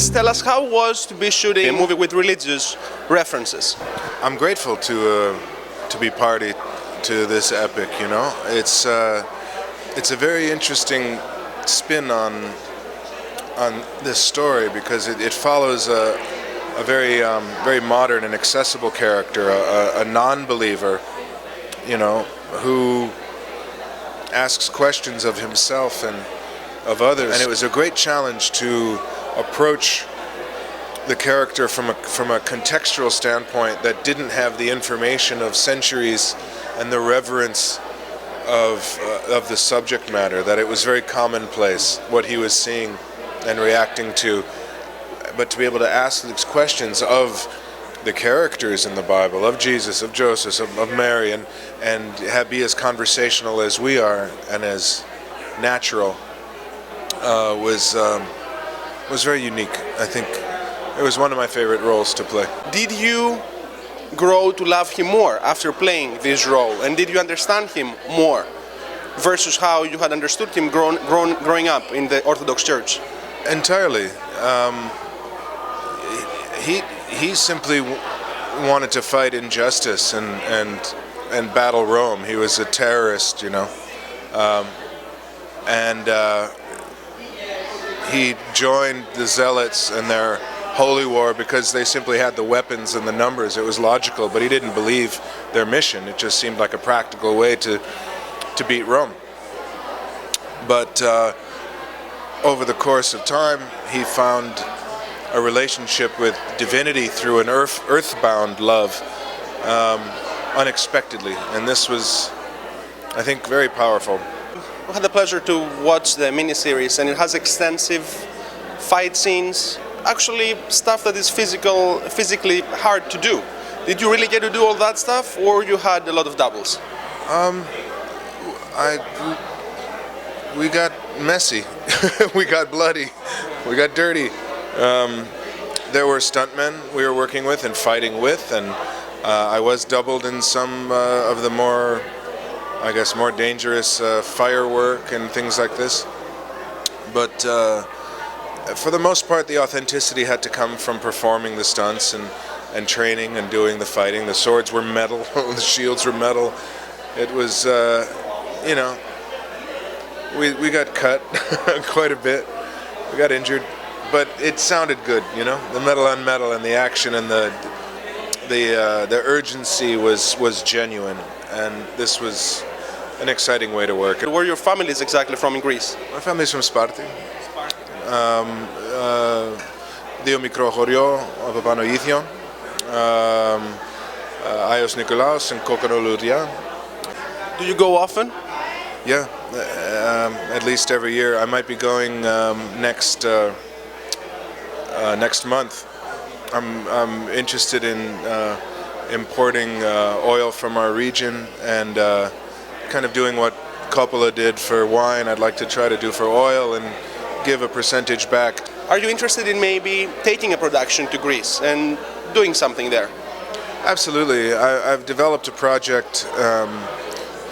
Just tell us how it was to be shooting a movie with religious references. I'm grateful to be party to this epic. You know, it's a very interesting spin on this story because it follows a very modern and accessible character, a non-believer, you know, who asks questions of himself and of others. And it was a great challenge to approach the character from a contextual standpoint that didn't have the information of centuries and the reverence of the subject matter, that it was very commonplace what he was seeing and reacting to, but to be able to ask these questions of the characters in the Bible, of Jesus, of Joseph, of Mary, and be as conversational as we are and as natural was very unique. I think it was one of my favorite roles to play. Did you grow to love him more after playing this role, and did you understand him more versus how you had understood him growing up in the Orthodox Church? Entirely. He simply wanted to fight injustice and battle Rome. He was a terrorist, you know, he joined the Zealots and their holy war because they simply had the weapons and the numbers. It was logical, but he didn't believe their mission. It just seemed like a practical way to beat Rome. But over the course of time, he found a relationship with divinity through an earthbound love, unexpectedly, and this was, I think, very powerful. I had the pleasure to watch the miniseries, and it has extensive fight scenes, actually stuff that is physically hard to do. Did you really get to do all that stuff, or you had a lot of doubles? We got messy, we got bloody, we got dirty. There were stuntmen we were working with and fighting with, and I was doubled in some of the more dangerous firework and things like this. But for the most part, the authenticity had to come from performing the stunts and training and doing the fighting. The swords were metal, the shields were metal. It was, you know, we got cut quite a bit. We got injured, but it sounded good, you know. The metal on metal and the action and the urgency was genuine, and this was an exciting way to work. Where your family is exactly from in Greece? My family is from Sparta. Δύο μικρό χωριό από πάνω Ήθιον, Άγιος Νικολάος and Kokkanolurya. Do you go often? Yeah, at least every year. I might be going next month. I'm interested in importing oil from our region and kind of doing what Coppola did for wine. I'd like to try to do for oil and give a percentage back. Are you interested in maybe taking a production to Greece and doing something there? Absolutely. I've developed a project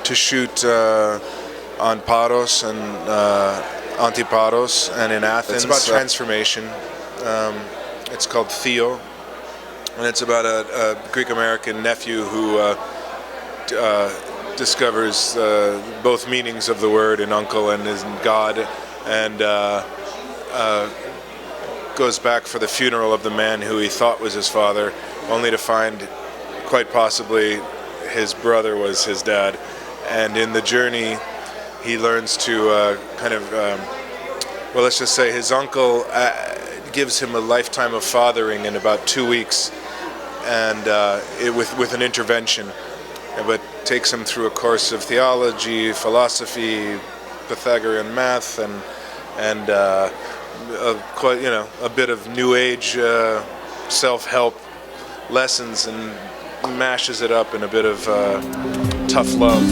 to shoot on Paros and Antiparos and in Athens. It's about transformation. It's called Theo, and it's about a Greek-American nephew who discovers both meanings of the word in uncle and in God, and goes back for the funeral of the man who he thought was his father, only to find quite possibly his brother was his dad. And in the journey, he learns to well, let's just say his uncle gives him a lifetime of fathering in about 2 weeks, and with an intervention, but takes him through a course of theology, philosophy, Pythagorean math, and quite, you know, a bit of New Age self-help lessons, and mashes it up in a bit of tough love.